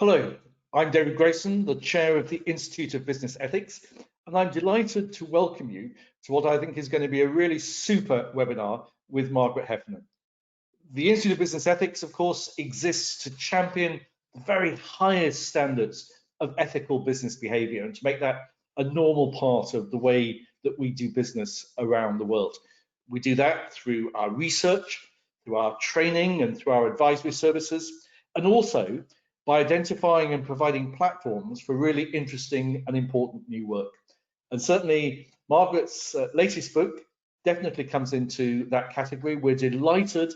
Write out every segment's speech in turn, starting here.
Hello, I'm David Grayson, the Chair of the Institute of Business Ethics, and I'm delighted to welcome you to what I think is going to be a really super webinar with Margaret Heffernan. The Institute of Business Ethics, of course, exists to champion the very highest standards of ethical business behavior and to make that a normal part of the way that we do business around the world. We do that through our research, through our training, and through our advisory services, and also by identifying and providing platforms for really interesting and important new work. And certainly Margaret's latest book definitely comes into that category. We're delighted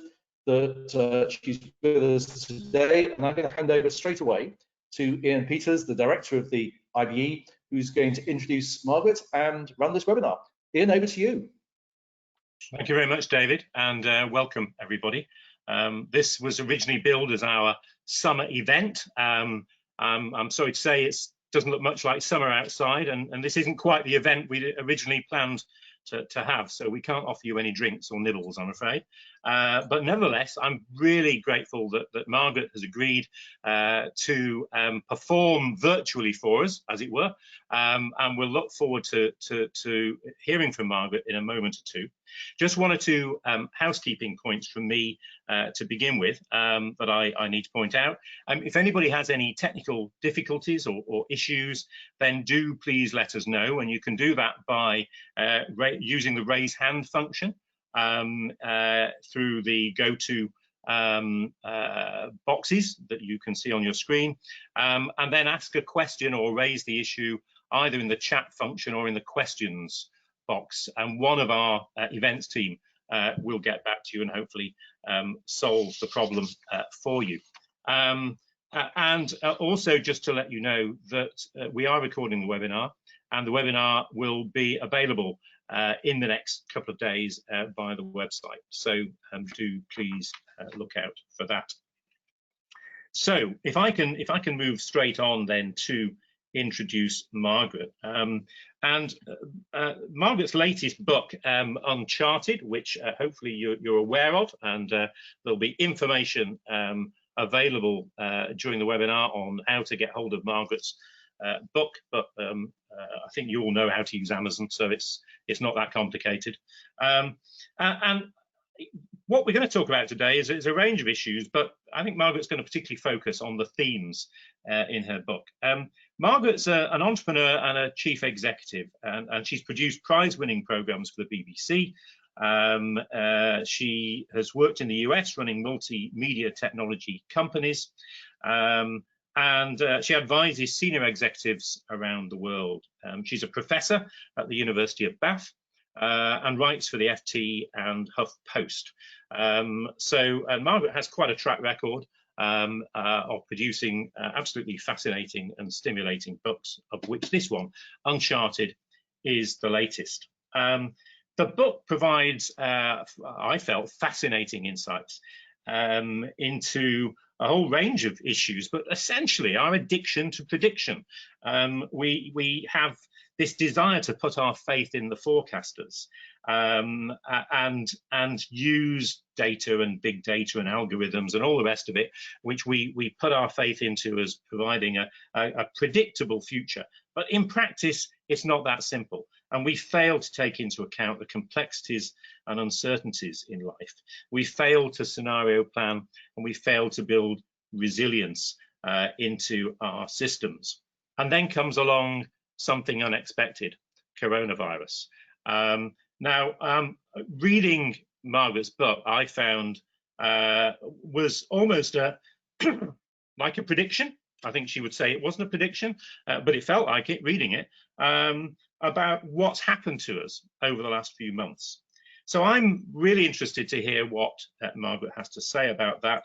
that she's with us today, and I'm going to hand over straight away to Ian Peters, the director of the IBE, who's going to introduce Margaret and run this webinar. Ian, over to you. Thank you very much, David, and welcome everybody. This was originally billed as our summer event. I'm sorry to say it doesn't look much like summer outside, and this isn't quite the event we originally planned to have, so we can't offer you any drinks or nibbles, I'm afraid. But nevertheless, I'm really grateful that Margaret has agreed to perform virtually for us, as it were, and we'll look forward to hearing from Margaret in a moment or two. Just one or two housekeeping points from me to begin with that I need to point out. If anybody has any technical difficulties or issues, then do please let us know, and you can do that by using the raise hand function through the go-to boxes that you can see on your screen, and then ask a question or raise the issue either in the chat function or in the questions box, and one of our events team will get back to you and hopefully solve the problem for you. And also just to let you know that we are recording the webinar, and the webinar will be available in the next couple of days via the website. So do please look out for that. So if I can move straight on then to introduce Margaret. Margaret's latest book, Uncharted, which hopefully you're aware of, and there'll be information available during the webinar on how to get hold of Margaret's book, but I think you all know how to use Amazon, so it's not that complicated. And what we're going to talk about today is a range of issues, but I think Margaret's going to particularly focus on the themes in her book. Margaret's an entrepreneur and a chief executive, and she's produced prize-winning programs for the BBC. She has worked in the US running multimedia technology companies, and she advises senior executives around the world. She's a professor at the University of Bath and writes for the FT and HuffPost. So Margaret has quite a track record of producing absolutely fascinating and stimulating books, of which this one, Uncharted, is the latest. The book provides, I felt, fascinating insights into a whole range of issues, but essentially our addiction to prediction. We have this desire to put our faith in the forecasters and use data and big data and algorithms and all the rest of it, which we put our faith into as providing a predictable future. But in practice, it's not that simple. And we fail to take into account the complexities and uncertainties in life. We fail to scenario plan, and we fail to build resilience into our systems. And then comes along something unexpected, coronavirus. Now, reading Margaret's book, I found was almost like a prediction. I think she would say it wasn't a prediction, but it felt like it reading it, about what's happened to us over the last few months. So I'm really interested to hear what Margaret has to say about that,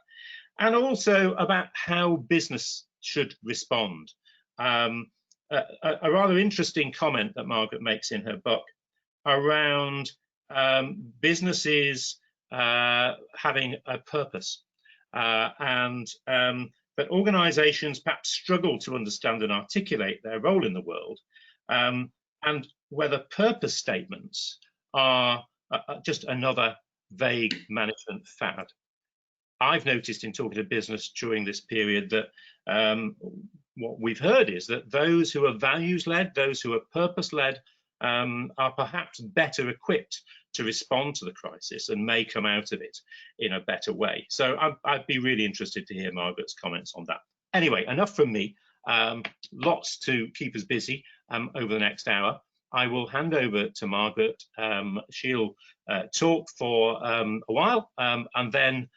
and also about how business should respond. A rather interesting comment that Margaret makes in her book around businesses having a purpose, and that organizations perhaps struggle to understand and articulate their role in the world, and whether purpose statements are just another vague management fad. I've noticed in talking to business during this period that what we've heard is that those who are values-led, those who are purpose-led, are perhaps better equipped to respond to the crisis and may come out of it in a better way. So I'd be really interested to hear Margaret's comments on that. Anyway, enough from me. Lots to keep us busy over the next hour. I will hand over to Margaret. She'll talk for a while, and then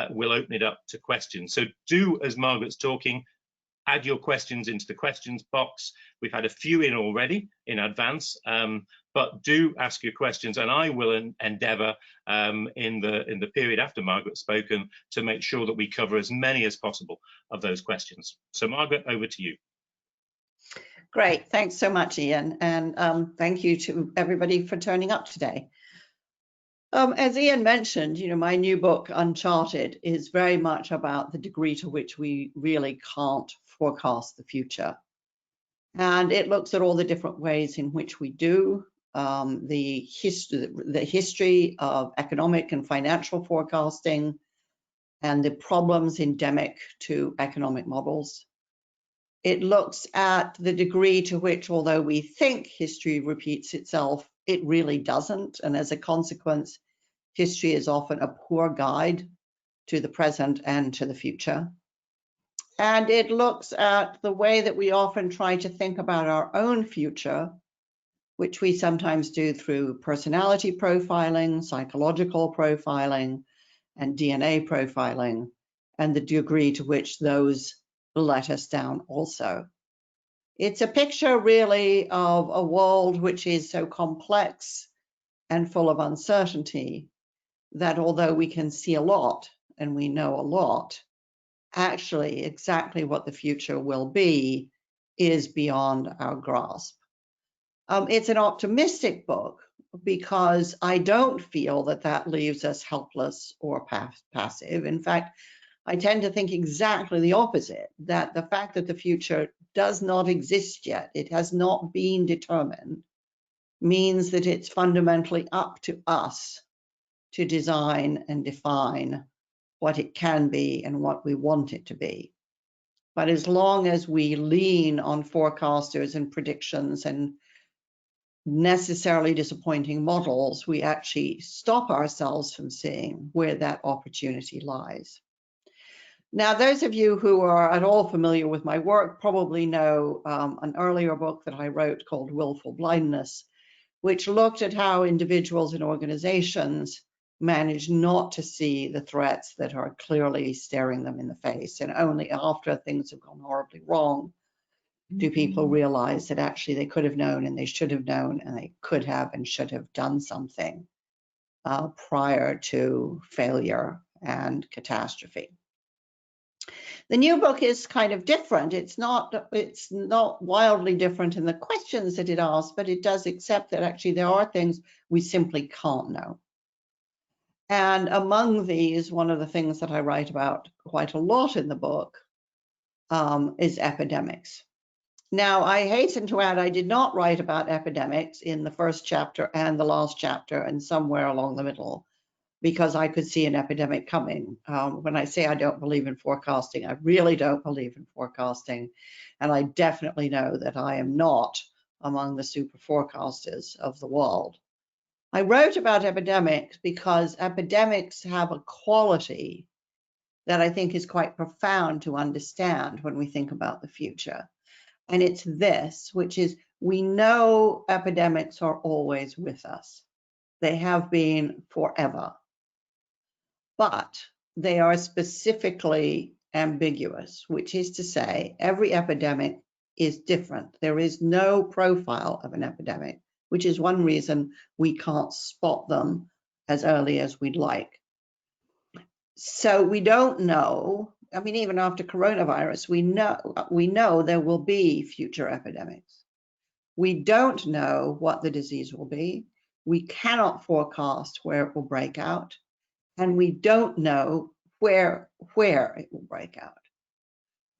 we'll open it up to questions. So do, as Margaret's talking, add your questions into the questions box. We've had a few in already in advance, but do ask your questions, and I will endeavour in the period after Margaret's spoken to make sure that we cover as many as possible of those questions. So Margaret, over to you. Great, thanks so much, Ian, and thank you to everybody for turning up today. As Ian mentioned, my new book, Uncharted, is very much about the degree to which we really can't forecast the future. And it looks at all the different ways in which we do, the history of economic and financial forecasting, and the problems endemic to economic models. It looks at the degree to which, although we think history repeats itself, it really doesn't. And as a consequence, history is often a poor guide to the present and to the future. And it looks at the way that we often try to think about our own future, which we sometimes do through personality profiling, psychological profiling, and DNA profiling, and the degree to which those let us down also. It's a picture really of a world which is so complex and full of uncertainty that although we can see a lot and we know a lot, actually exactly what the future will be is beyond our grasp. It's an optimistic book because I don't feel that that leaves us helpless or passive. In fact, I tend to think exactly the opposite, that the fact that the future does not exist yet, it has not been determined, means that it's fundamentally up to us to design and define what it can be and what we want it to be. But as long as we lean on forecasters and predictions and necessarily disappointing models, we actually stop ourselves from seeing where that opportunity lies. Now, those of you who are at all familiar with my work probably know an earlier book that I wrote called Willful Blindness, which looked at how individuals and organizations manage not to see the threats that are clearly staring them in the face. And only after things have gone horribly wrong do people realize that actually they could have known and they should have known and they could have and should have done something prior to failure and catastrophe. The new book is kind of different. It's not wildly different in the questions that it asks, but it does accept that actually there are things we simply can't know. And among these, one of the things that I write about quite a lot in the book is epidemics. Now, I hasten to add, I did not write about epidemics in the first chapter and the last chapter and somewhere along the middle, because I could see an epidemic coming. When I say I don't believe in forecasting, I really don't believe in forecasting. And I definitely know that I am not among the super forecasters of the world. I wrote about epidemics because epidemics have a quality that I think is quite profound to understand when we think about the future. And it's this, which is we know epidemics are always with us. They have been forever. But they are specifically ambiguous, which is to say every epidemic is different. There is no profile of an epidemic, which is one reason we can't spot them as early as we'd like. So we don't know, I mean, even after coronavirus, we know there will be future epidemics. We don't know what the disease will be. We cannot forecast where it will break out. And we don't know where it will break out.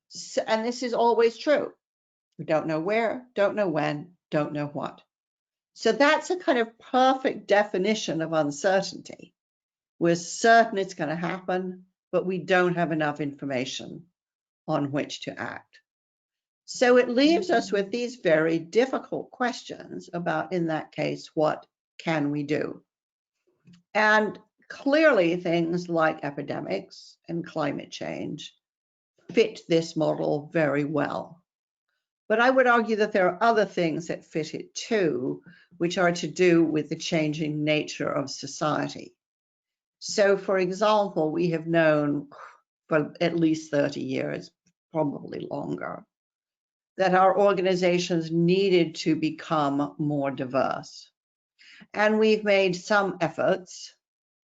So, and this is always true. We don't know where, don't know when, don't know what. So that's a kind of perfect definition of uncertainty. We're certain it's going to happen, but we don't have enough information on which to act. So it leaves us with these very difficult questions about, in that case, what can we do? And clearly things like epidemics and climate change fit this model very well. But I would argue that there are other things that fit it too, which are to do with the changing nature of society. So, for example, we have known for at least 30 years, probably longer, that our organizations needed to become more diverse. And we've made some efforts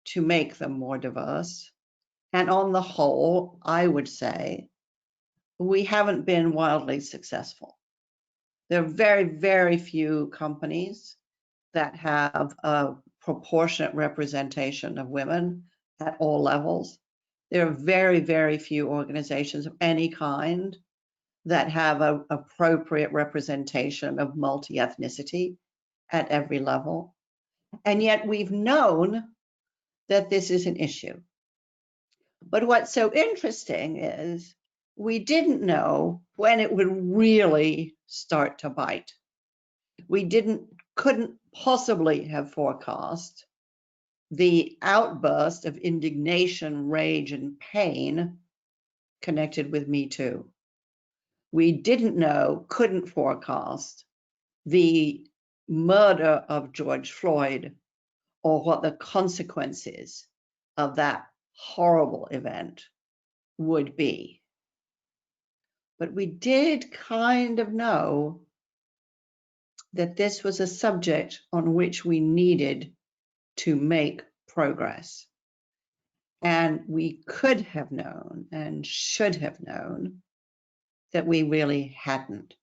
to make them more diverse. And on the whole, I would say, we haven't been wildly successful. There are very, very few companies that have a proportionate representation of women at all levels. There are very, very few organizations of any kind that have an appropriate representation of multi-ethnicity at every level. And yet we've known that this is an issue. But what's so interesting is we didn't know when it would really start to bite. We couldn't possibly have forecast the outburst of indignation, rage, and pain connected with Me Too. We didn't know, couldn't forecast the murder of George Floyd or what the consequences of that horrible event would be. But we did kind of know that this was a subject on which we needed to make progress. And we could have known and should have known that we really hadn't.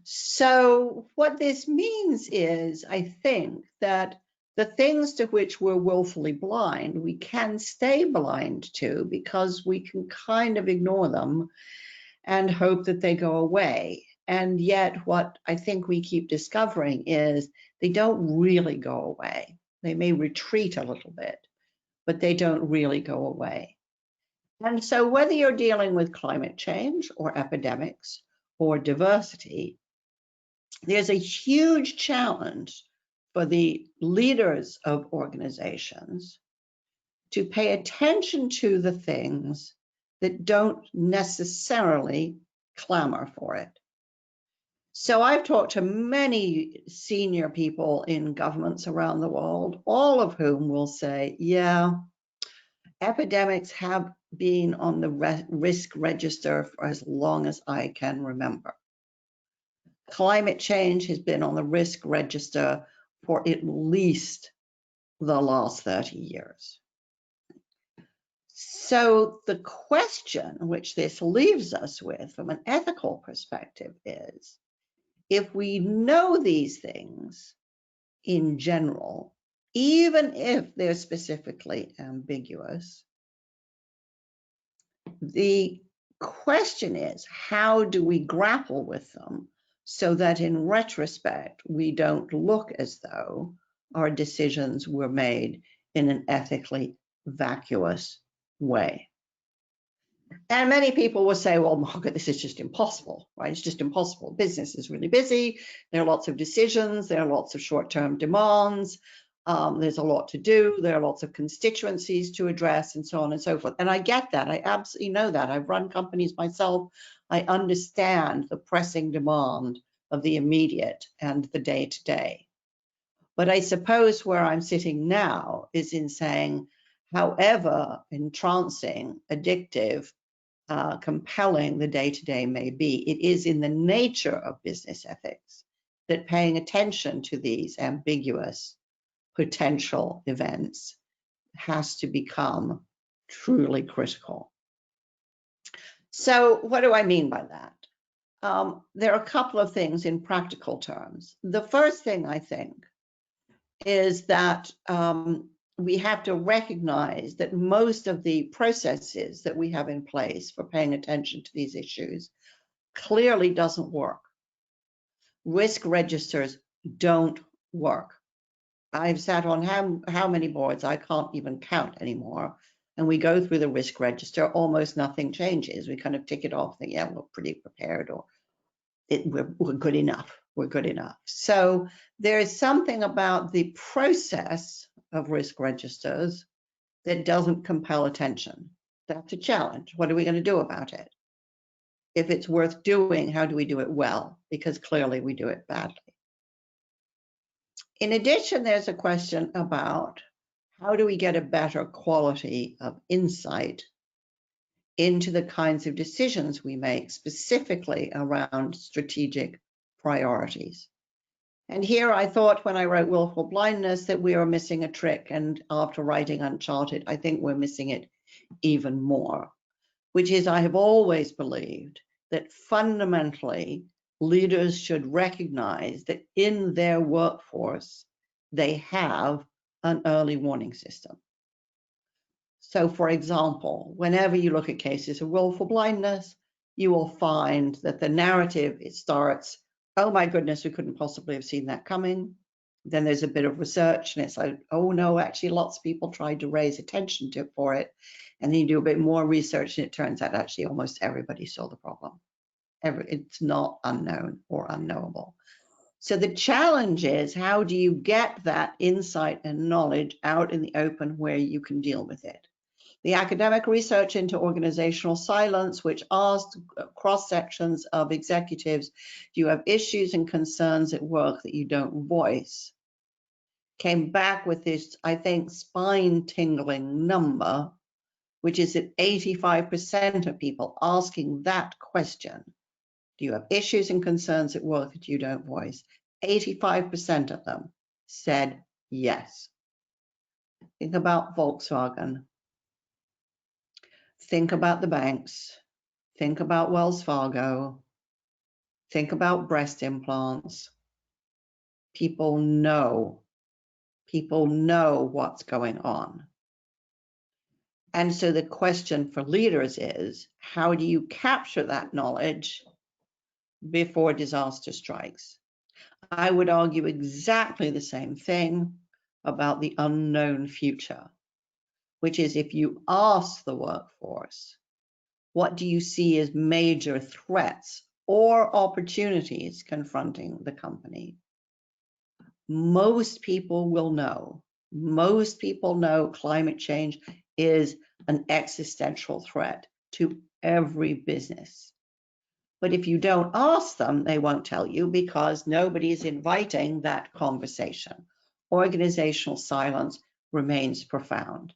So what this means is, I think, that the things to which we're willfully blind, we can stay blind to because we can kind of ignore them and hope that they go away. And yet what I think we keep discovering is they don't really go away. They may retreat a little bit, but they don't really go away. And so whether you're dealing with climate change or epidemics or diversity, there's a huge challenge for the leaders of organizations to pay attention to the things that don't necessarily clamor for it. So I've talked to many senior people in governments around the world, all of whom will say, yeah, epidemics have been on the risk register for as long as I can remember. Climate change has been on the risk register for at least the last 30 years. So the question which this leaves us with from an ethical perspective is, if we know these things in general, even if they're specifically ambiguous, the question is, how do we grapple with them so that in retrospect, we don't look as though our decisions were made in an ethically vacuous way? And many people will say, well, Margaret, this is just impossible, right? It's just impossible. Business is really busy. There are lots of decisions. There are lots of short-term demands. There's a lot to do. There are lots of constituencies to address and so on and so forth. And I get that. I absolutely know that. I've run companies myself. I understand the pressing demand of the immediate and the day-to-day. But I suppose where I'm sitting now is in saying, however entrancing, addictive, compelling the day-to-day may be, it is in the nature of business ethics that paying attention to these ambiguous potential events has to become truly critical. So what do I mean by that? There are a couple of things in practical terms. The first thing I think is that we have to recognize that most of the processes that we have in place for paying attention to these issues clearly doesn't work. Risk registers don't work. I've sat on how many boards, I can't even count anymore, and we go through the risk register, almost nothing changes. We kind of tick it off, think, yeah, we're pretty prepared, or we're good enough. We're good enough. So there is something about the process of risk registers that doesn't compel attention. That's a challenge. What are we going to do about it? If it's worth doing, how do we do it well? Because clearly we do it badly. In addition, there's a question about how do we get a better quality of insight into the kinds of decisions we make, specifically around strategic priorities. And here I thought when I wrote Willful Blindness that we were missing a trick, and after writing Uncharted, I think we're missing it even more, which is I have always believed that fundamentally leaders should recognize that in their workforce, they have an early warning system. So for example, whenever you look at cases of willful blindness, you will find that the narrative, it starts, oh my goodness, we couldn't possibly have seen that coming. Then there's a bit of research and it's like, oh no, actually lots of people tried to raise attention for it. And then you do a bit more research and it turns out actually almost everybody saw the problem. It's not unknown or unknowable. So the challenge is, how do you get that insight and knowledge out in the open where you can deal with it? The academic research into organizational silence, which asked cross sections of executives, do you have issues and concerns at work that you don't voice, came back with this, I think, spine-tingling number, which is that 85% of people asking that question, do you have issues and concerns at work that you don't voice? 85% of them said yes. Think about Volkswagen. Think about the banks. Think about Wells Fargo. Think about breast implants. People know what's going on. And so the question for leaders is, how do you capture that knowledge before disaster strikes? I would argue exactly the same thing about the unknown future, which is if you ask the workforce, what do you see as major threats or opportunities confronting the company? Most people will know. Most people know climate change is an existential threat to every business. But if you don't ask them, they won't tell you because nobody's inviting that conversation. Organizational silence remains profound.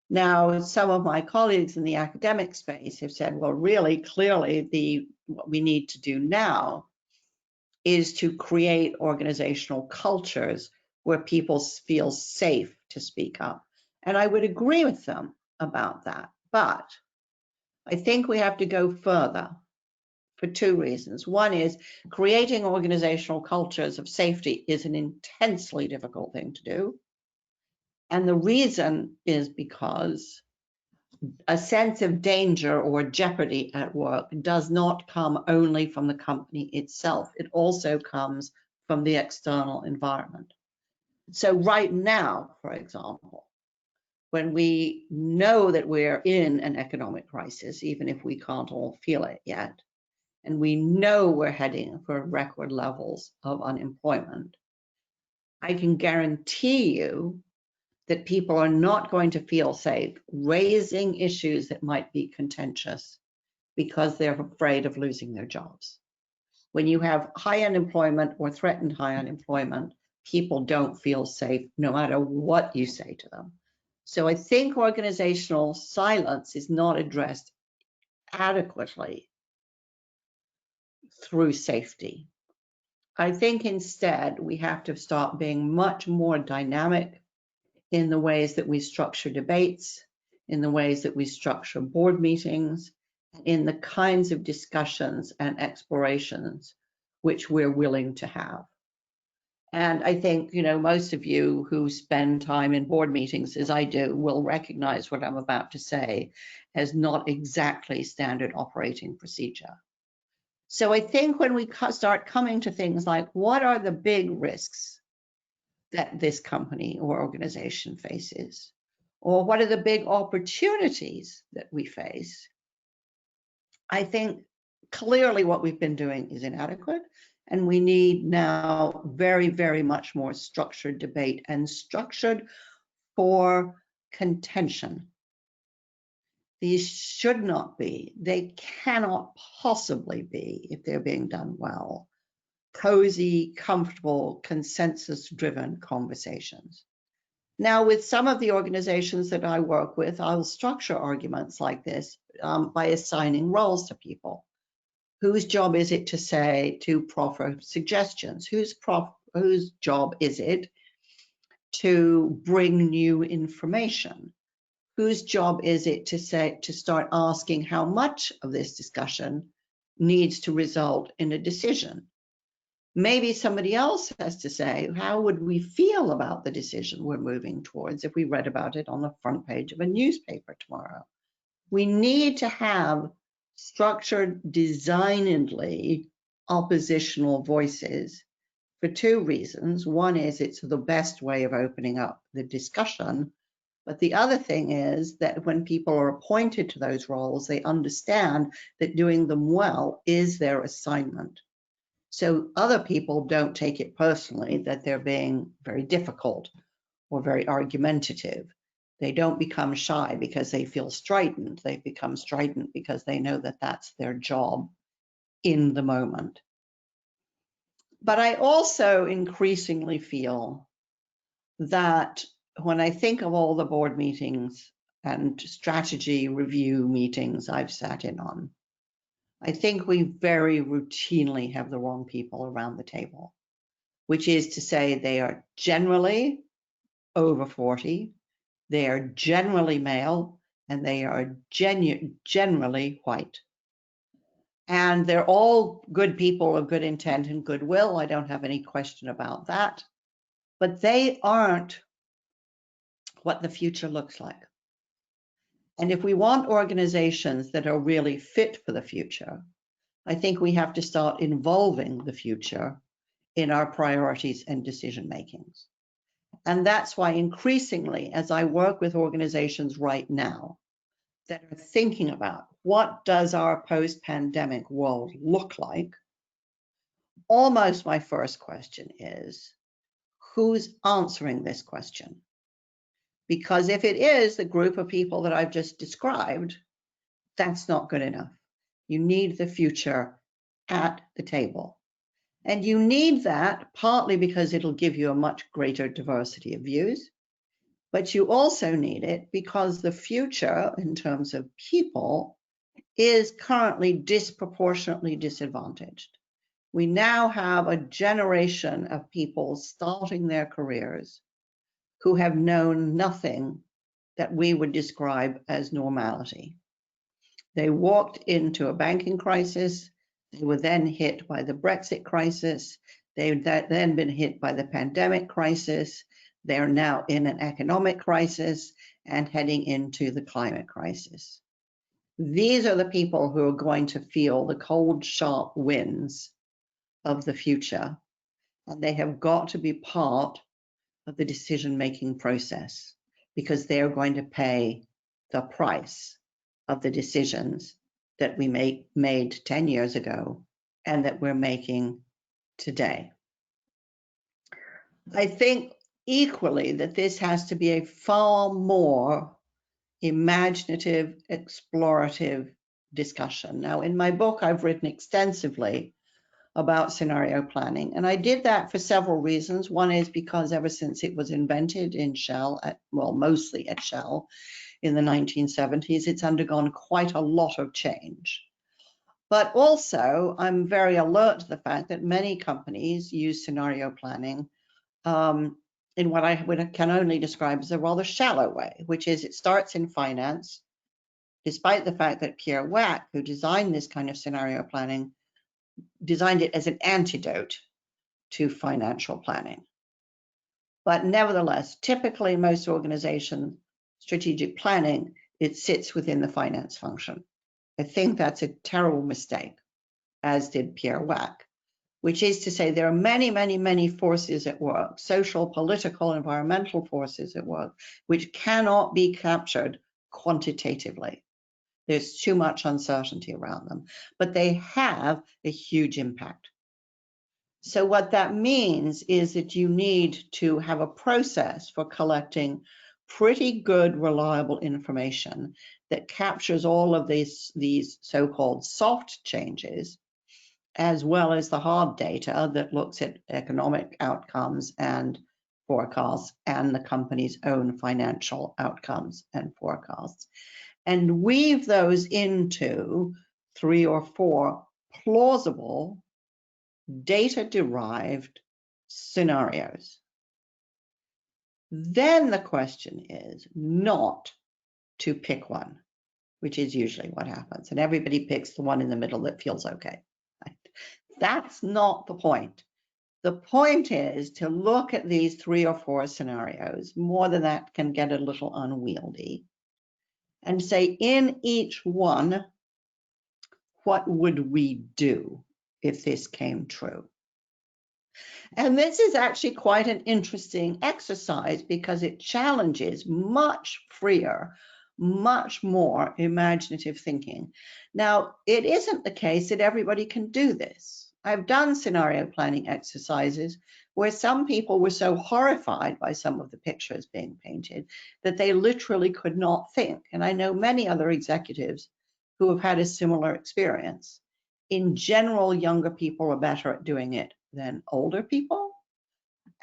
Now, some of my colleagues in the academic space have said, well, really, clearly, what we need to do now is to create organizational cultures where people feel safe to speak up. And I would agree with them about that. But I think we have to go further for two reasons. One is creating organizational cultures of safety is an intensely difficult thing to do. And the reason is because a sense of danger or jeopardy at work does not come only from the company itself. It also comes from the external environment. So right now, for example, when we know that we're in an economic crisis, even if we can't all feel it yet, and we know we're heading for record levels of unemployment, I can guarantee you that people are not going to feel safe raising issues that might be contentious because they're afraid of losing their jobs. When you have high unemployment or threatened high unemployment, people don't feel safe no matter what you say to them. So I think organizational silence is not addressed adequately through safety. I think instead we have to start being much more dynamic in the ways that we structure debates, in the ways that we structure board meetings, in the kinds of discussions and explorations which we're willing to have. And I think, most of you who spend time in board meetings, as I do, will recognize what I'm about to say as not exactly standard operating procedure. So I think when we start coming to things like, what are the big risks that this company or organization faces? or what are the big opportunities that we face, I think clearly what we've been doing is inadequate, and we need now very, very much more structured debate, and structured for contention. These should not be, they cannot possibly be, if they're being done well, cozy, comfortable, consensus-driven conversations. Now, with some of the organizations that I work with, I'll structure arguments like this by assigning roles to people. Whose job is it to say, to proffer suggestions? Whose job is it to bring new information? Whose job is it to start asking how much of this discussion needs to result in a decision? Maybe somebody else has to say, how would we feel about the decision we're moving towards if we read about it on the front page of a newspaper tomorrow? We need to have structured, designedly oppositional voices for two reasons. One is it's the best way of opening up the discussion. But the other thing is that when people are appointed to those roles, they understand that doing them well is their assignment. So other people don't take it personally that they're being very difficult or very argumentative. They don't become shy because they feel strident. They become strident because they know that that's their job in the moment. But I also increasingly feel that when I think of all the board meetings and strategy review meetings I've sat in on, I think we very routinely have the wrong people around the table, which is to say they are generally over 40, they are generally male, and they are generally white. And they're all good people of good intent and goodwill. I don't have any question about that. But they aren't what the future looks like. And if we want organizations that are really fit for the future, I think we have to start involving the future in our priorities and decision makings. And that's why increasingly, as I work with organizations right now that are thinking about what does our post-pandemic world look like, almost my first question is, who's answering this question? Because if it is the group of people that I've just described, that's not good enough. You need the future at the table. And you need that partly because it'll give you a much greater diversity of views, but you also need it because the future in terms of people is currently disproportionately disadvantaged. We now have a generation of people starting their careers who have known nothing that we would describe as normality. They walked into a banking crisis. They were then hit by the Brexit crisis. They've then been hit by the pandemic crisis. They're now in an economic crisis and heading into the climate crisis. These are the people who are going to feel the cold, sharp winds of the future, and they have got to be part of the decision-making process because they're going to pay the price of the decisions that we made 10 years ago and that we're making today. I think equally that this has to be a far more imaginative, explorative discussion. Now, in my book, I've written extensively about scenario planning, and I did that for several reasons. One is because ever since it was invented in Shell, mostly at Shell, in the 1970s, it's undergone quite a lot of change. But also, I'm very alert to the fact that many companies use scenario planning in what I can only describe as a rather shallow way, which is it starts in finance, despite the fact that Pierre Wack, who designed this kind of scenario planning, designed it as an antidote to financial planning. But nevertheless, typically most organizations, strategic planning, it sits within the finance function. I think that's a terrible mistake, as did Pierre Wack. which is to say there are many, many, many forces at work, social, political, environmental forces at work, which cannot be captured quantitatively. There's too much uncertainty around them, but they have a huge impact. So what that means is that you need to have a process for collecting pretty good, reliable information that captures all of these so-called soft changes, as well as the hard data that looks at economic outcomes and forecasts and the company's own financial outcomes and forecasts, and weave those into 3 or 4 plausible data-derived scenarios. Then the question is not to pick one, which is usually what happens, and everybody picks the one in the middle that feels okay. That's not the point. The point is to look at these 3 or 4 scenarios. More than that can get a little unwieldy. And say, in each one, what would we do if this came true? And this is actually quite an interesting exercise because it challenges much freer, much more imaginative thinking. Now, it isn't the case that everybody can do this. I've done scenario planning exercises where some people were so horrified by some of the pictures being painted that they literally could not think. And I know many other executives who have had a similar experience. In general, younger people are better at doing it than older people.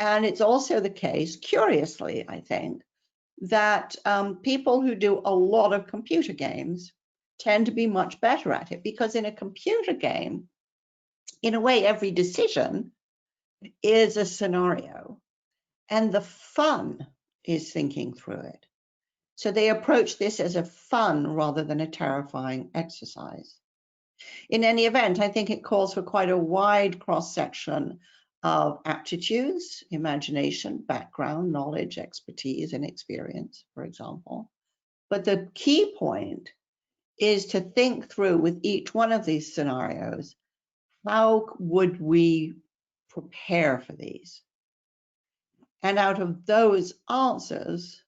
And it's also the case, curiously, I think, that people who do a lot of computer games tend to be much better at it, because in a computer game, in a way, every decision is a scenario, and the fun is thinking through it. So they approach this as a fun rather than a terrifying exercise. In any event, I think it calls for quite a wide cross-section of aptitudes, imagination, background, knowledge, expertise, and experience, for example. But the key point is to think through with each one of these scenarios, how would we prepare for these? And out of those answers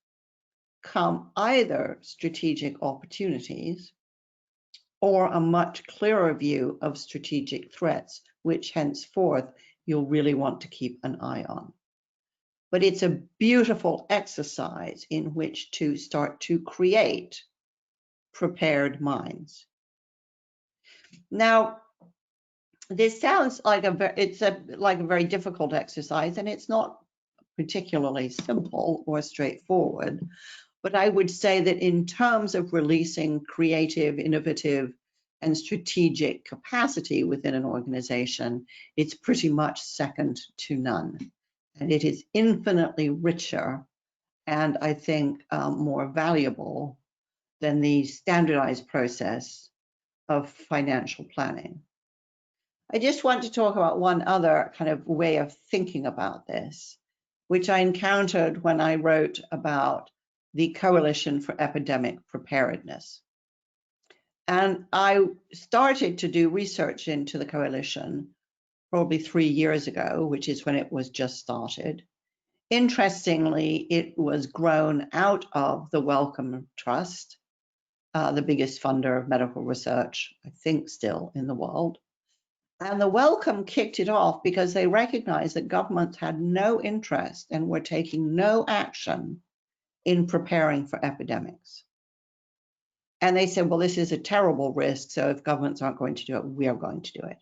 come either strategic opportunities or a much clearer view of strategic threats, which henceforth you'll really want to keep an eye on. But it's a beautiful exercise in which to start to create prepared minds. Now, this sounds like a very difficult exercise, and it's not particularly simple or straightforward. But I would say that in terms of releasing creative, innovative, and strategic capacity within an organization, it's pretty much second to none. And it is infinitely richer and I think more valuable than the standardized process of financial planning. I just want to talk about one other kind of way of thinking about this, which I encountered when I wrote about the Coalition for Epidemic Preparedness. And I started to do research into the coalition probably 3 years ago, which is when it was just started. Interestingly, it was grown out of the Wellcome Trust, the biggest funder of medical research, I think still in the world. And the Wellcome kicked it off because they recognized that governments had no interest and were taking no action in preparing for epidemics. And they said, well, this is a terrible risk, so if governments aren't going to do it, we are going to do it.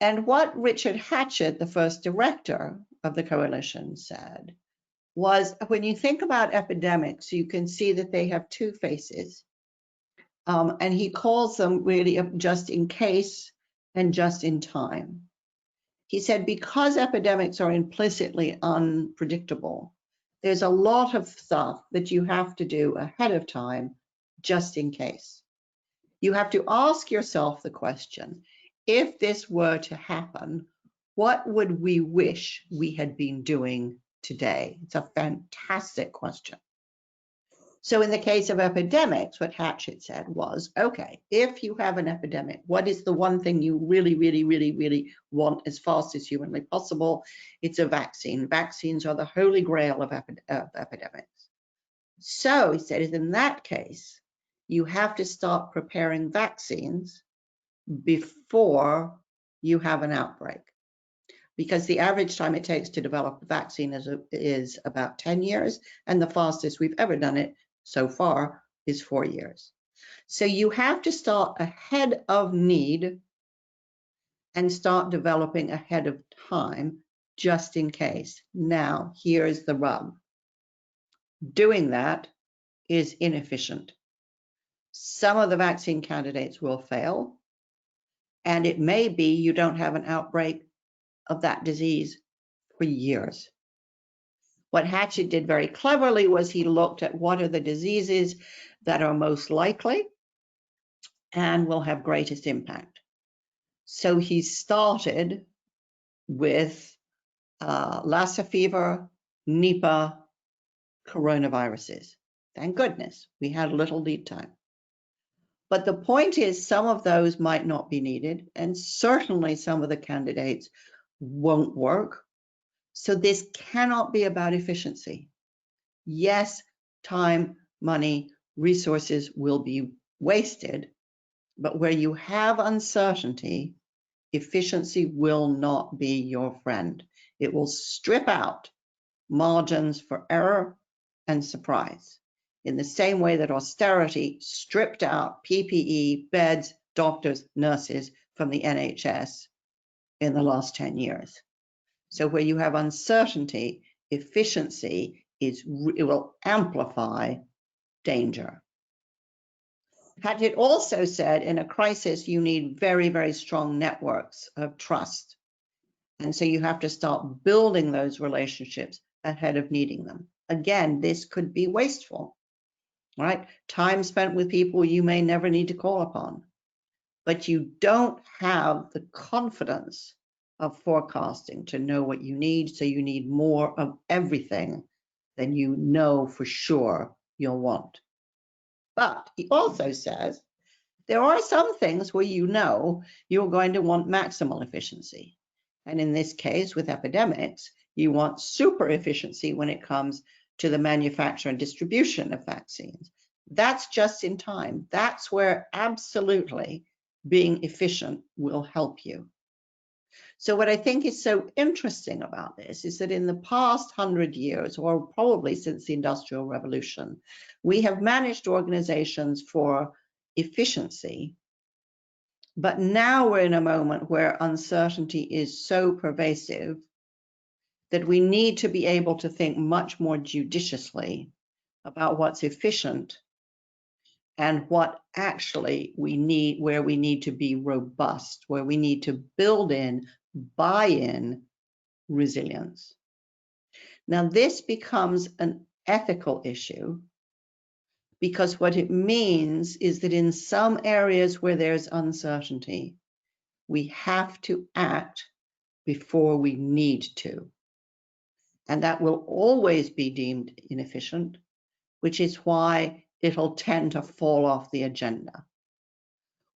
And what Richard Hatchett, the first director of the coalition, said was, when you think about epidemics, you can see that they have 2 faces. And he calls them really just in case and just in time. He said, because epidemics are implicitly unpredictable, there's a lot of stuff that you have to do ahead of time, just in case. You have to ask yourself the question, if this were to happen, what would we wish we had been doing today? It's a fantastic question. So in the case of epidemics, what Hatchett said was, okay, if you have an epidemic, what is the one thing you really, really, really, really want as fast as humanly possible? It's a vaccine. Vaccines are the holy grail of epidemics. So he said, in that case, you have to start preparing vaccines before you have an outbreak, because the average time it takes to develop a vaccine is about 10 years, and the fastest we've ever done it so far is 4 years. So you have to start ahead of need and start developing ahead of time, just in case. Now, here's the rub. Doing that is inefficient. Some of the vaccine candidates will fail, and it may be you don't have an outbreak of that disease for years. What Hatchett did very cleverly was he looked at what are the diseases that are most likely and will have greatest impact. So he started with Lassa fever, Nipah, coronaviruses. Thank goodness we had a little lead time. But the point is, some of those might not be needed, and certainly some of the candidates won't work. So this cannot be about efficiency. Yes, time, money, resources will be wasted, but where you have uncertainty, efficiency will not be your friend. It will strip out margins for error and surprise, in the same way that austerity stripped out PPE, beds, doctors, nurses from the NHS in the last 10 years. So where you have uncertainty, efficiency it will amplify danger. Hatchett also said in a crisis, you need very, very strong networks of trust. And so you have to start building those relationships ahead of needing them. Again, this could be wasteful, right? Time spent with people you may never need to call upon, but you don't have the confidence of forecasting to know what you need. So you need more of everything than you know for sure you'll want. But he also says there are some things where you know you're going to want maximal efficiency. And in this case, with epidemics, you want super efficiency when it comes to the manufacture and distribution of vaccines. That's just in time. That's where absolutely being efficient will help you. So what I think is so interesting about this is that in the past 100 years, or probably since the Industrial Revolution, we have managed organizations for efficiency. But now we're in a moment where uncertainty is so pervasive that we need to be able to think much more judiciously about what's efficient and what actually we need, where we need to be robust, where we need to build in, buy in resilience. Now, this becomes an ethical issue because what it means is that in some areas where there's uncertainty, we have to act before we need to. And that will always be deemed inefficient, which is why it'll tend to fall off the agenda.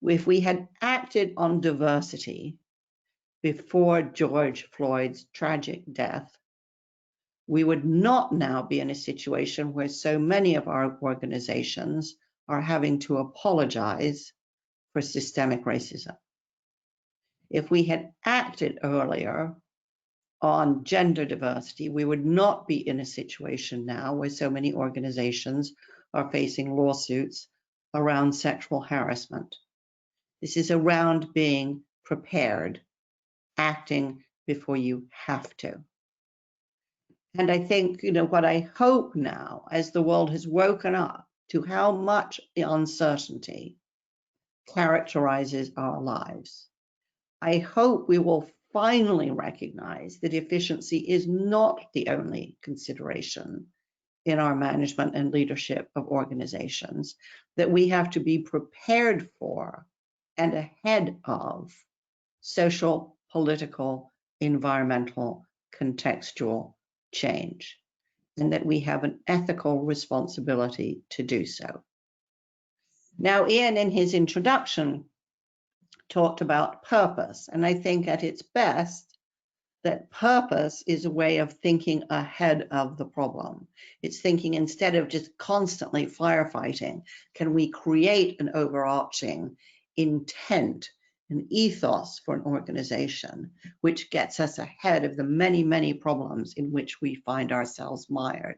If we had acted on diversity before George Floyd's tragic death, we would not now be in a situation where so many of our organizations are having to apologize for systemic racism. If we had acted earlier on gender diversity, we would not be in a situation now where so many organizations are facing lawsuits around sexual harassment. This is around being prepared, acting before you have to. And I think, what I hope now, as the world has woken up to how much uncertainty characterizes our lives, I hope we will finally recognize that efficiency is not the only consideration in our management and leadership of organizations, that we have to be prepared for and ahead of social, political, environmental, contextual change. and that we have an ethical responsibility to do so. Now, Ian, in his introduction, talked about purpose, and I think at its best, that purpose is a way of thinking ahead of the problem. It's thinking instead of just constantly firefighting, can we create an overarching intent, an ethos for an organization, which gets us ahead of the many, many problems in which we find ourselves mired.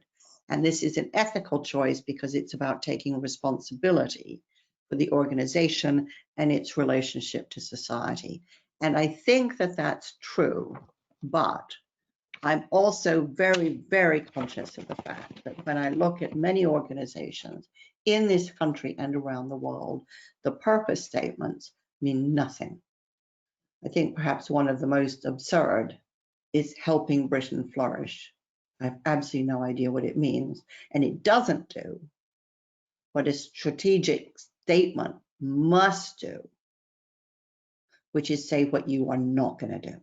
And this is an ethical choice because it's about taking responsibility for the organization and its relationship to society. And I think that that's true. But I'm also very, very conscious of the fact that when I look at many organizations in this country and around the world, the purpose statements mean nothing. I think perhaps one of the most absurd is helping Britain flourish. I have absolutely no idea what it means. And it doesn't do what a strategic statement must do, which is say what you are not going to do.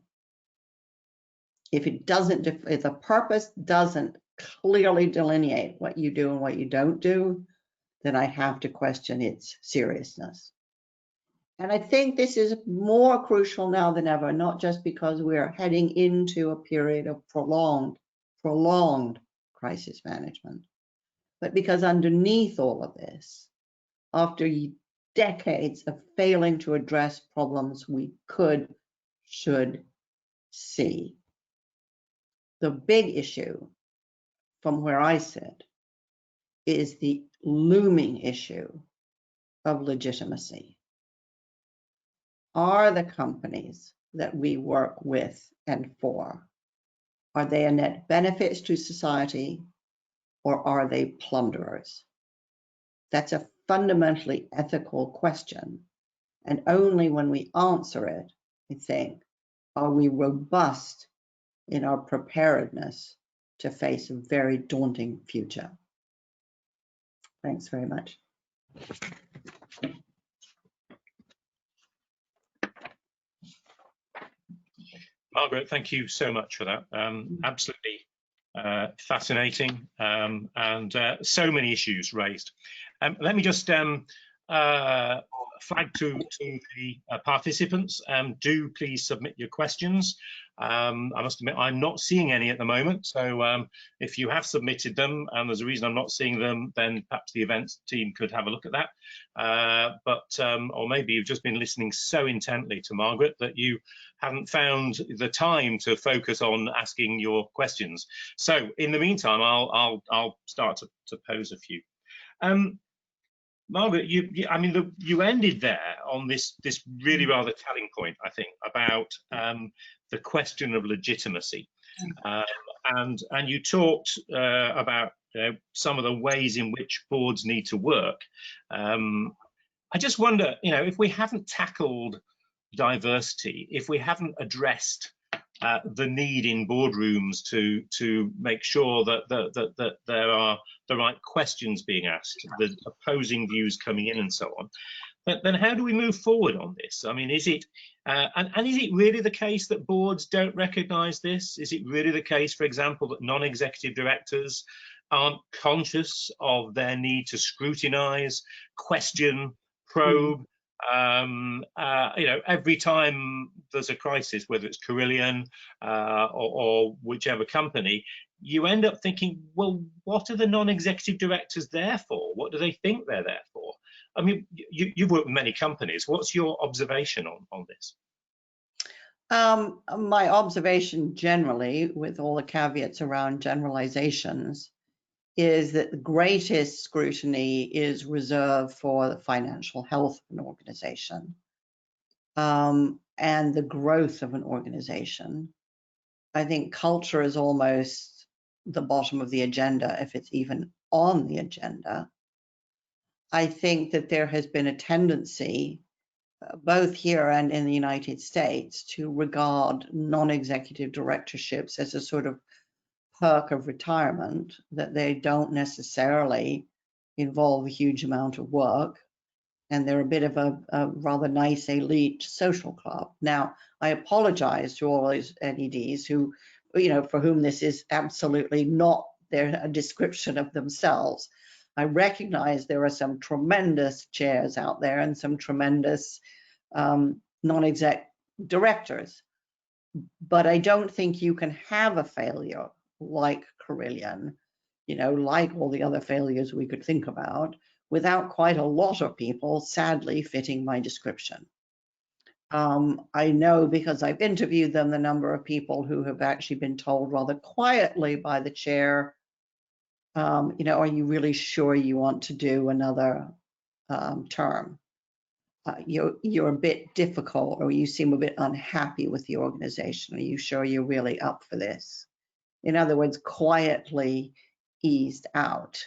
If it doesn't, if the purpose doesn't clearly delineate what you do and what you don't do, then I have to question its seriousness. And I think this is more crucial now than ever, not just because we are heading into a period of prolonged crisis management, but because underneath all of this, after decades of failing to address problems we should see, the big issue from where I sit is the looming issue of legitimacy. Are the companies that we work with and for, are they a net benefit to society or are they plunderers? That's a fundamentally ethical question. And only when we answer it, I think, are we robust in our preparedness to face a very daunting future. Thanks very much. Margaret, thank you so much for that. Absolutely fascinating and so many issues raised. Let me just flag to the participants, do please submit your questions. I must admit I'm not seeing any at the moment, so if you have submitted them and there's a reason I'm not seeing them, then perhaps the events team could have a look at that. Or maybe you've just been listening so intently to Margaret that you haven't found the time to focus on asking your questions. So in the meantime, I'll start to pose a few. Margaret, you ended there on this really rather telling point, I think, about the question of legitimacy, and you talked about some of the ways in which boards need to work. I just wonder, if we haven't tackled diversity, if we haven't addressed the need in boardrooms to make sure that there are the right questions being asked, the opposing views coming in, and so on. Then how do we move forward on this? I mean, is it and is it really the case that boards don't recognise this? Is it really the case, for example, that non-executive directors aren't conscious of their need to scrutinise, question, probe? Every time there's a crisis, whether it's Carillion or whichever company, you end up thinking, well, what are the non-executive directors there for? What do they think they're there for? I mean, you've worked with many companies. What's your observation on this? My observation generally, with all the caveats around generalizations, is that the greatest scrutiny is reserved for the financial health of an organization and the growth of an organization. I think culture is almost the bottom of the agenda, if it's even on the agenda. I think that there has been a tendency, both here and in the United States, to regard non-executive directorships as a sort of perk of retirement, that they don't necessarily involve a huge amount of work, and they're a bit of a rather nice elite social club. Now, I apologize to all those NEDs who, for whom this is absolutely not a description of themselves. I recognize there are some tremendous chairs out there and some tremendous non-exec directors, but I don't think you can have a failure like Carillion, like all the other failures we could think about, without quite a lot of people sadly fitting my description. I know, because I've interviewed them, the number of people who have actually been told rather quietly by the chair, are you really sure you want to do another term? You're a bit difficult, or you seem a bit unhappy with the organization. Are you sure you're really up for this? In other words, quietly eased out.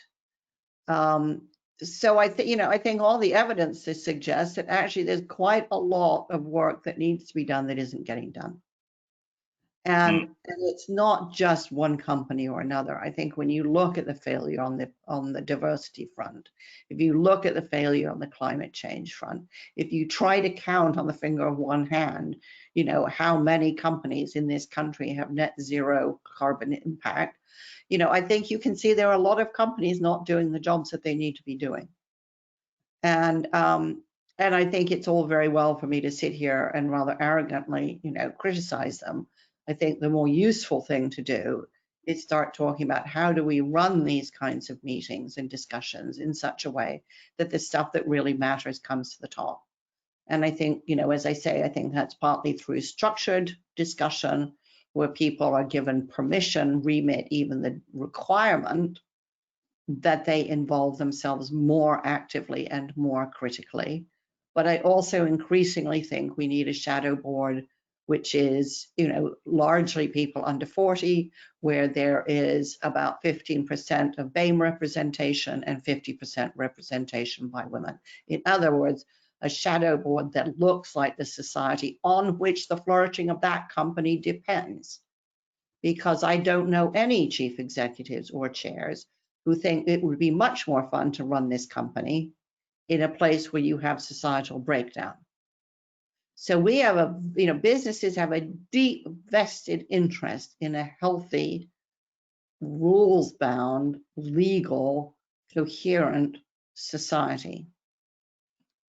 So I think all the evidence suggests that actually there's quite a lot of work that needs to be done that isn't getting done. And it's not just one company or another. I think when you look at the failure on the diversity front, if you look at the failure on the climate change front, if you try to count on the finger of one hand, how many companies in this country have net zero carbon impact, I think you can see there are a lot of companies not doing the jobs that they need to be doing. And I think it's all very well for me to sit here and rather arrogantly, criticize them. I think the more useful thing to do is start talking about how do we run these kinds of meetings and discussions in such a way that the stuff that really matters comes to the top. And I think, as I say, I think that's partly through structured discussion where people are given permission, remit, even the requirement that they involve themselves more actively and more critically. But I also increasingly think we need a shadow board, which is, largely people under 40, where there is about 15% of BAME representation and 50% representation by women. In other words, a shadow board that looks like the society on which the flourishing of that company depends. Because I don't know any chief executives or chairs who think it would be much more fun to run this company in a place where you have societal breakdown. So we have businesses have a deep vested interest in a healthy, rules-bound, legal, coherent society.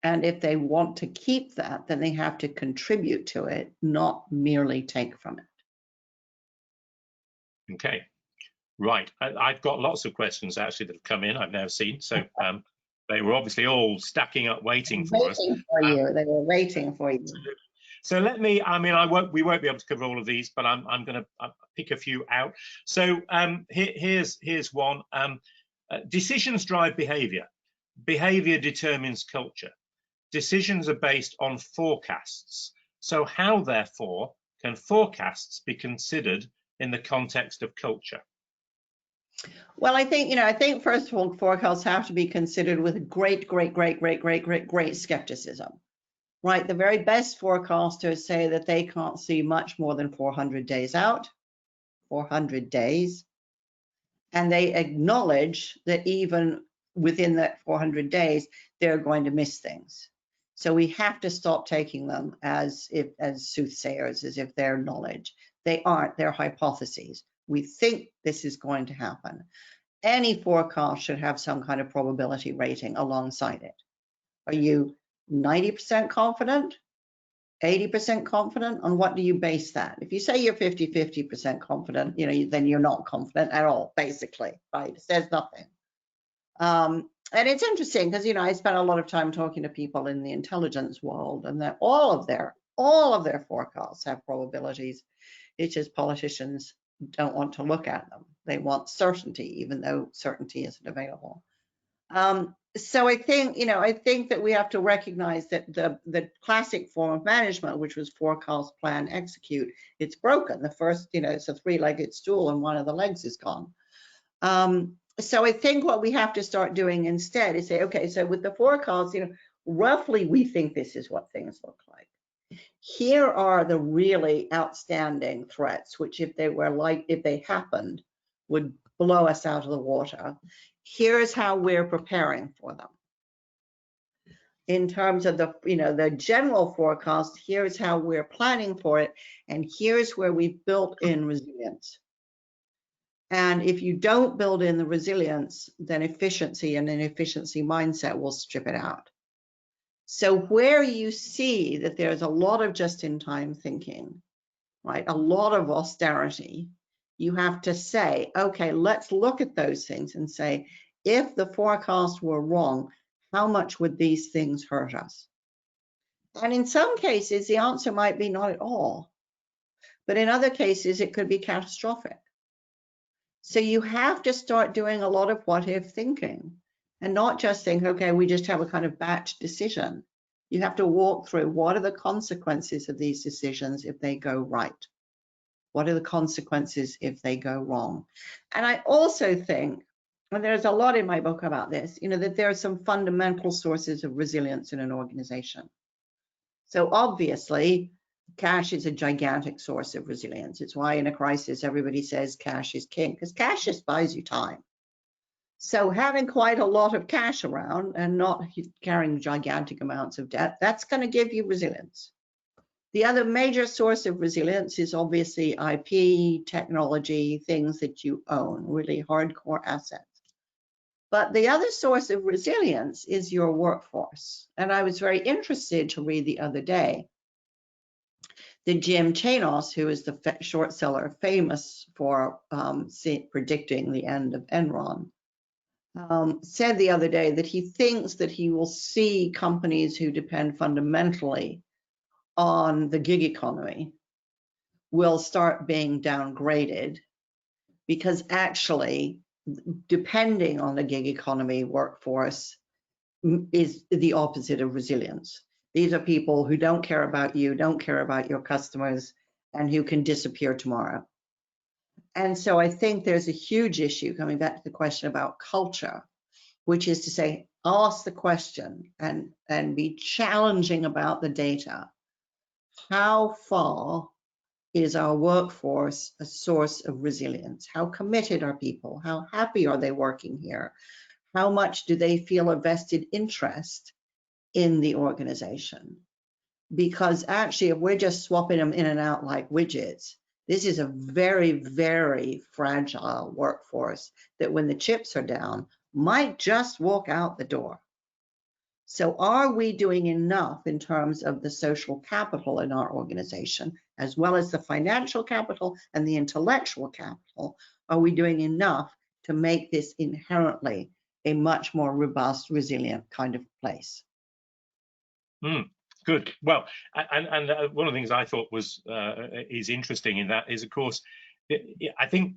And if they want to keep that, then they have to contribute to it, not merely take from it. Okay, right. I've got lots of questions actually that have come in I've now seen. So they were obviously all stacking up, waiting for us. They were waiting for you. So we won't be able to cover all of these, but I'm going to pick a few out. So here's one. Decisions drive behavior. Behavior determines culture. Decisions are based on forecasts. So how, therefore, can forecasts be considered in the context of culture? Well, I think first of all, forecasts have to be considered with great skepticism, right? The very best forecasters say that they can't see much more than 400 days out, 400 days. And they acknowledge that even within that 400 days, they're going to miss things. So we have to stop taking them as soothsayers, as if they're knowledge. They aren't, they're hypotheses. We think this is going to happen. Any forecast should have some kind of probability rating alongside it. Are you 90% confident? 80% confident? On what do you base that? If you say you're 50% confident, then you're not confident at all, basically, right? It says nothing. And it's interesting because, I spent a lot of time talking to people in the intelligence world, and that all of their forecasts have probabilities. It's just politicians don't want to look at them. They want certainty, even though certainty isn't available. So I think that we have to recognize that the classic form of management, which was forecast, plan, execute, it's broken. The first, it's a three-legged stool and one of the legs is gone. So I think what we have to start doing instead is say, okay, so with the forecast, roughly we think this is what things look like. Here are the really outstanding threats, which if they happened, would blow us out of the water. Here's how we're preparing for them. In terms of the general forecast, here's how we're planning for it, and here's where we've built in resilience. And if you don't build in the resilience, then efficiency and an efficiency mindset will strip it out. So where you see that there's a lot of just-in-time thinking, right, a lot of austerity, you have to say, okay, let's look at those things and say, if the forecasts were wrong, how much would these things hurt us? And in some cases, the answer might be not at all. But in other cases, it could be catastrophic. So you have to start doing a lot of what-if thinking and not just think, okay, we just have a kind of batch decision. You have to walk through what are the consequences of these decisions if they go right? What are the consequences if they go wrong? And I also think, and there's a lot in my book about this, that there are some fundamental sources of resilience in an organization. So obviously, cash is a gigantic source of resilience. It's why in a crisis, everybody says cash is king, because cash just buys you time. So having quite a lot of cash around and not carrying gigantic amounts of debt, that's going to give you resilience. The other major source of resilience is obviously IP, technology, things that you own, really hardcore assets. But the other source of resilience is your workforce. And I was very interested to read the other day that Jim Chanos, who is the short seller famous for predicting the end of Enron, said the other day that he thinks that he will see companies who depend fundamentally on the gig economy will start being downgraded, because actually depending on the gig economy workforce is the opposite of resilience. These are people who don't care about you, don't care about your customers, and who can disappear tomorrow. And so I think there's a huge issue, coming back to the question about culture, which is to say, ask the question and be challenging about the data. How far is our workforce a source of resilience? How committed are people? How happy are they working here? How much do they feel a vested interest in the organization? Because actually, if we're just swapping them in and out like widgets, this is a very, very fragile workforce that when the chips are down, might just walk out the door. So are we doing enough in terms of the social capital in our organization, as well as the financial capital and the intellectual capital? Are we doing enough to make this inherently a much more robust, resilient kind of place? Good. Well, and one of the things I thought was is interesting in that is, of course, I think,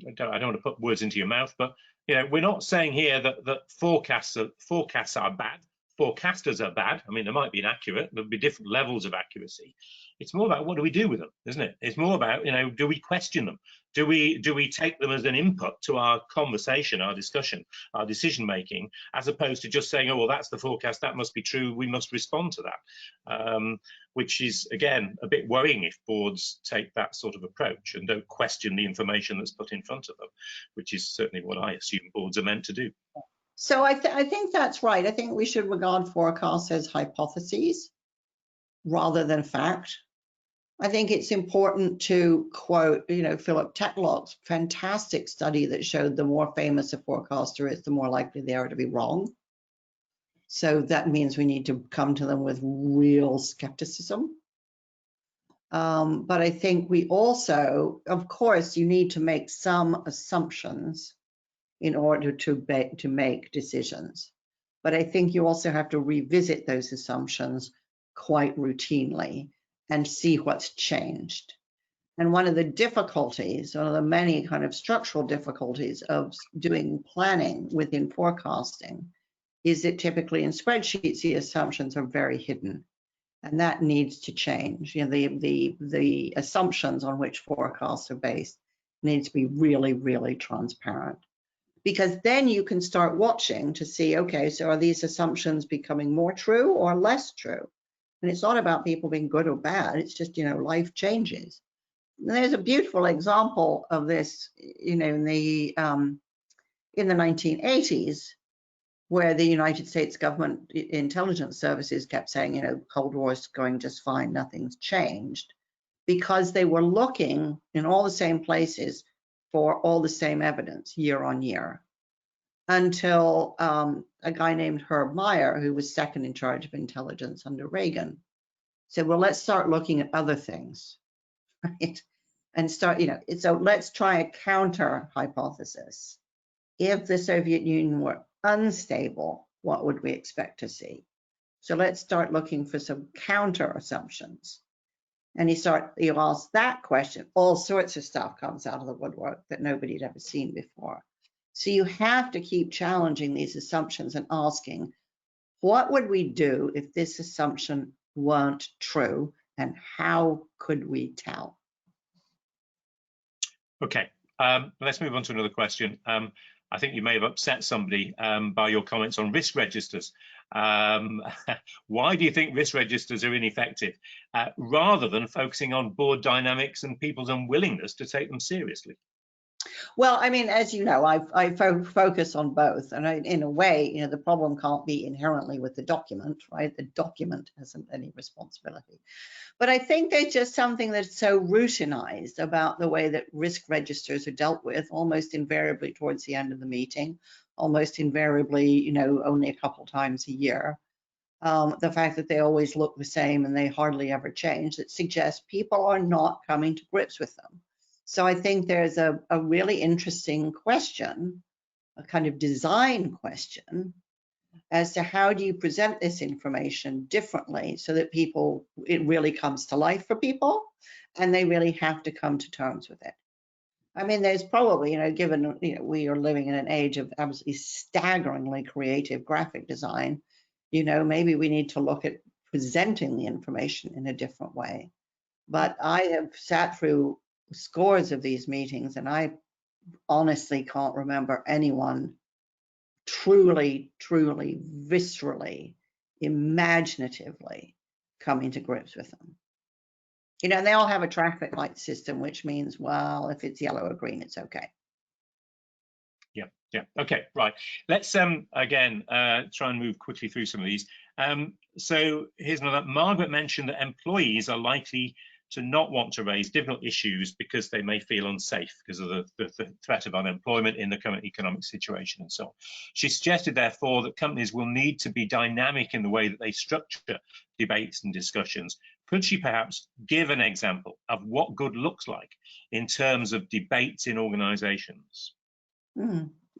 I don't want to put words into your mouth, but we're not saying here that forecasts are bad. Forecasters are bad. I mean, they might be inaccurate. There'll be different levels of accuracy. It's more about what do we do with them, isn't it? It's more about, do we question them? Do we take them as an input to our conversation, our discussion, our decision making, as opposed to just saying, oh, well, that's the forecast, that must be true, we must respond to that, which is, again, a bit worrying if boards take that sort of approach and don't question the information that's put in front of them, which is certainly what I assume boards are meant to do. So I think that's right. I think we should regard forecasts as hypotheses rather than fact. I think it's important to quote, Philip Tetlock's fantastic study that showed the more famous a forecaster is, the more likely they are to be wrong. So that means we need to come to them with real skepticism. But I think we also, of course, you need to make some assumptions in order to make decisions. But I think you also have to revisit those assumptions quite routinely and see what's changed. And one of the difficulties, one of the many kind of structural difficulties of doing planning within forecasting is that typically in spreadsheets, the assumptions are very hidden. And that needs to change. The assumptions on which forecasts are based need to be really, really transparent. Because then you can start watching to see, okay, so are these assumptions becoming more true or less true? And it's not about people being good or bad, it's just, life changes. And there's a beautiful example of this, in the 1980s, where the United States government intelligence services kept saying, Cold War is going just fine, nothing's changed, because they were looking in all the same places for all the same evidence year on year, until a guy named Herb Meyer, who was second in charge of intelligence under Reagan, said, well, let's start looking at other things, right? And start, so let's try a counter hypothesis. If the Soviet Union were unstable, what would we expect to see? So let's start looking for some counter assumptions. And you ask that question, all sorts of stuff comes out of the woodwork that nobody had ever seen before. So you have to keep challenging these assumptions and asking, what would we do if this assumption weren't true, and how could we tell? Okay, let's move on to another question. I think you may have upset somebody by your comments on risk registers. Why do you think risk registers are ineffective, rather than focusing on board dynamics and people's unwillingness to take them seriously? Well, I mean, as you know, I focus on both, and in a way, the problem can't be inherently with the document, right? The document hasn't any responsibility. But I think there's just something that's so routinized about the way that risk registers are dealt with, almost invariably towards the end of the meeting, almost invariably, only a couple times a year. The fact that they always look the same and they hardly ever change, that suggests people are not coming to grips with them. So I think there's a really interesting question, a kind of design question, as to how do you present this information differently so that it really comes to life for people and they really have to come to terms with it. I mean, there's probably, given, we are living in an age of absolutely staggeringly creative graphic design, maybe we need to look at presenting the information in a different way. But I have sat through scores of these meetings, and I honestly can't remember anyone truly, viscerally, imaginatively coming to grips with them. And they all have a traffic light system, which means, well, if it's yellow or green, it's okay. Yeah. Okay, right. Let's again try and move quickly through some of these. So here's another. Margaret mentioned that employees are likely to not want to raise difficult issues because they may feel unsafe because of the threat of unemployment in the current economic situation and so on. She suggested, therefore, that companies will need to be dynamic in the way that they structure debates and discussions. Could she perhaps give an example of what good looks like in terms of debates in organizations?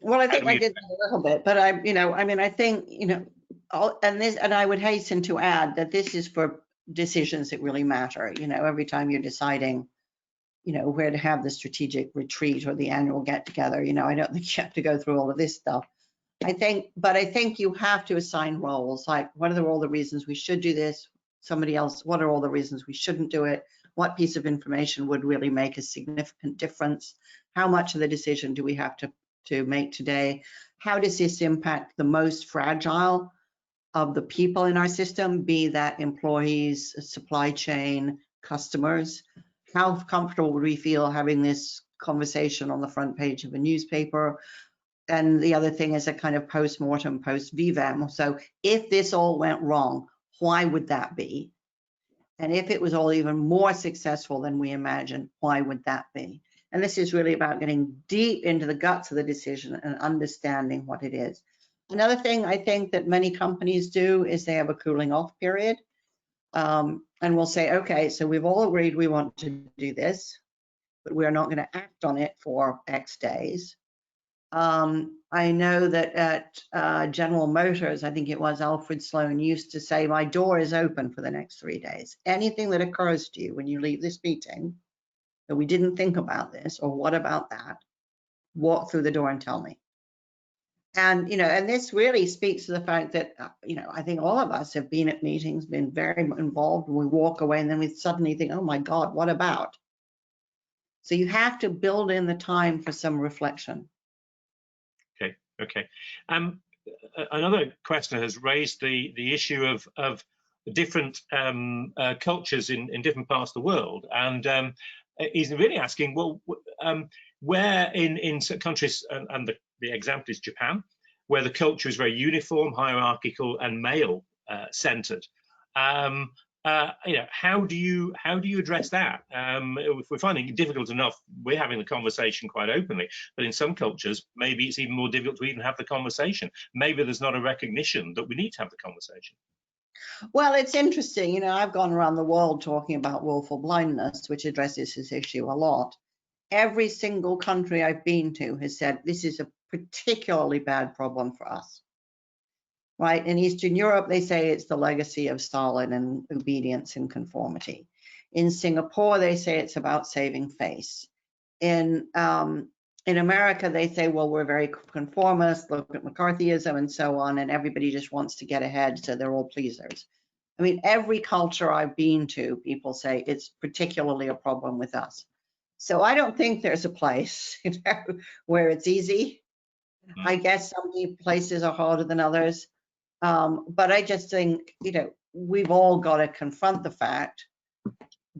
Well, I think I did that a little bit, but I think, and I would hasten to add that this is for decisions that really matter. Every time you're deciding, where to have the strategic retreat or the annual get together, I don't think you have to go through all of this stuff. I think you have to assign roles, like what are all the reasons we should do this? Somebody else, what are all the reasons we shouldn't do it? What piece of information would really make a significant difference? How much of the decision do we have to make today? How does this impact the most fragile of the people in our system, be that employees, supply chain, customers? How comfortable would we feel having this conversation on the front page of a newspaper? And the other thing is a kind of post-mortem, post-vivem. So if this all went wrong, why would that be? And if it was all even more successful than we imagined, why would that be? And this is really about getting deep into the guts of the decision and understanding what it is. Another thing I think that many companies do is they have a cooling off period. And we'll say, okay, so we've all agreed we want to do this, but we're not going to act on it for X days. I know that at General Motors, I think it was Alfred Sloan used to say, my door is open for the next 3 days. Anything that occurs to you when you leave this meeting, that we didn't think about this, or what about that, walk through the door and tell me. And, and this really speaks to the fact that, I think all of us have been at meetings, been very involved, and we walk away and then we suddenly think, oh my God, what about? So you have to build in the time for some reflection. Okay. Another questioner has raised the issue of different cultures in different parts of the world, and he's really asking, well, where in countries, and the example is Japan, where the culture is very uniform, hierarchical, and male centered. how do you address that? If we're finding it difficult enough, we're having the conversation quite openly, but in some cultures, maybe it's even more difficult to even have the conversation. Maybe there's not a recognition that we need to have the conversation. Well, it's interesting. You know, I've gone around the world talking about willful blindness, which addresses this issue a lot. Every single country I've been to has said this is a particularly bad problem for us. Right? In Eastern Europe, they say it's the legacy of Stalin and obedience and conformity. In Singapore, they say it's about saving face. In America, they say, well, we're very conformist, look at McCarthyism and so on, and everybody just wants to get ahead, so they're all pleasers. I mean, every culture I've been to, people say it's particularly a problem with us. So I don't think there's a place, you know, where it's easy. I guess some places are harder than others. But I just think, you know, we've all got to confront the fact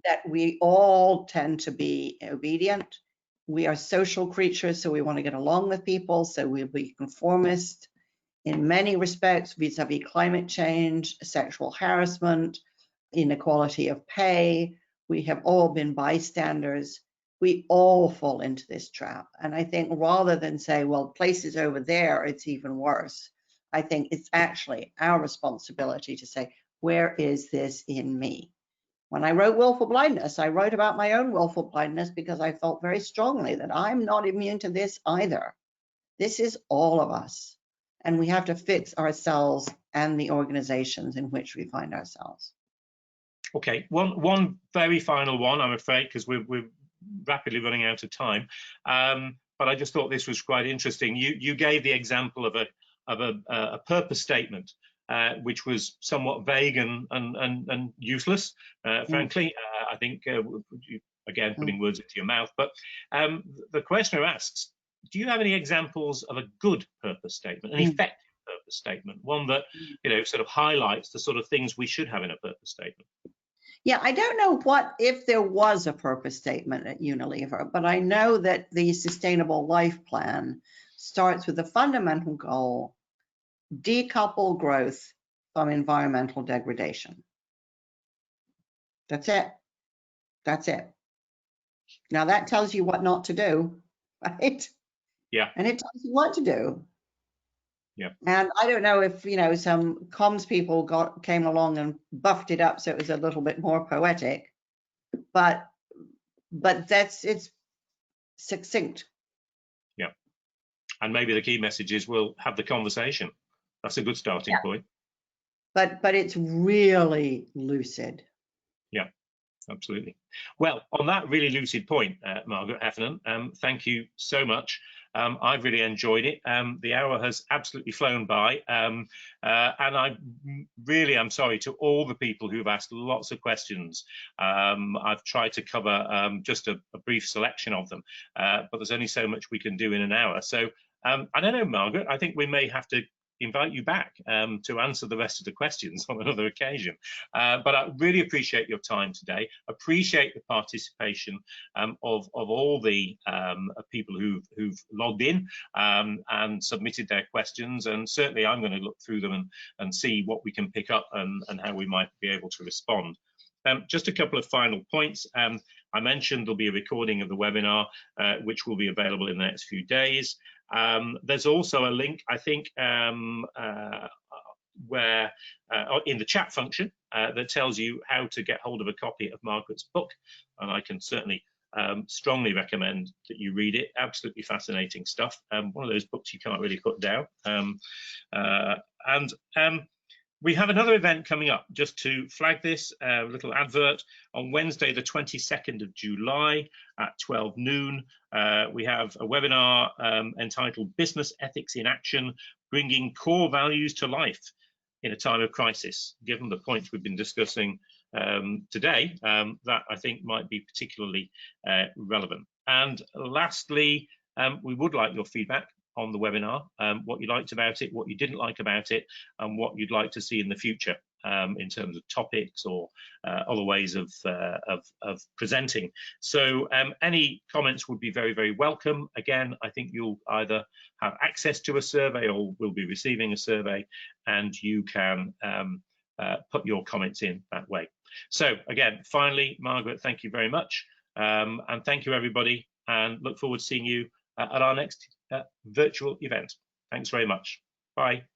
that we all tend to be obedient. We are social creatures, so we want to get along with people, so we'll be conformist in many respects vis-a-vis climate change, sexual harassment, inequality of pay. We have all been bystanders. We all fall into this trap. And I think rather than say, well, places over there, it's even worse, I think it's actually our responsibility to say, where is this in me? When I wrote Willful Blindness, I wrote about my own willful blindness because I felt very strongly that I'm not immune to this either. This is all of us. And we have to fix ourselves and the organizations in which we find ourselves. Okay, one very final one, I'm afraid, because we're rapidly running out of time. But I just thought this was quite interesting. You gave the example of a purpose statement, which was somewhat vague and useless, frankly. I think, again, putting words into your mouth. But the questioner asks, do you have any examples of a good purpose statement, an effective purpose statement, one that, you know, sort of highlights the sort of things we should have in a purpose statement? Yeah, I don't know if there was a purpose statement at Unilever, but I know that the Sustainable Life Plan starts with a fundamental goal: decouple growth from environmental degradation. That's it. That's it. Now that tells you what not to do, right? Yeah. And it tells you what to do. Yeah. And I don't know if, you know, some comms people came along and buffed it up so it was a little bit more poetic, but it's succinct. Yeah. And maybe the key message is we'll have the conversation. That's a good starting point. But it's really lucid. Yeah, absolutely. Well, on that really lucid point, Margaret Heffernan, thank you so much. I've really enjoyed it. The hour has absolutely flown by, and I really am sorry to all the people who've asked lots of questions. I've tried to cover just a brief selection of them, but there's only so much we can do in an hour. So I don't know, Margaret, I think we may have to invite you back to answer the rest of the questions on another occasion. But I really appreciate your time today. Appreciate the participation of all the people who've logged in and submitted their questions. And certainly I'm going to look through them and see what we can pick up and how we might be able to respond. Just a couple of final points. I mentioned there'll be a recording of the webinar, which will be available in the next few days. There's also a link, I think, where in the chat function that tells you how to get hold of a copy of Margaret's book, and I can certainly strongly recommend that you read it. Absolutely fascinating stuff. One of those books you can't really put down. We have another event coming up, just to flag this, a little advert. On Wednesday, the 22nd of July at 12 noon, we have a webinar entitled Business Ethics in Action, Bringing Core Values to Life in a Time of Crisis. Given the points we've been discussing today, that I think might be particularly relevant. And lastly, we would like your feedback on the webinar, what you liked about it, what you didn't like about it, and what you'd like to see in the future in terms of topics or other ways of presenting. So any comments would be very, very welcome. Again, I think you'll either have access to a survey or will be receiving a survey, and you can put your comments in that way. So again, finally, Margaret, thank you very much. And thank you, everybody, and look forward to seeing you at our next virtual event. Thanks very much. Bye.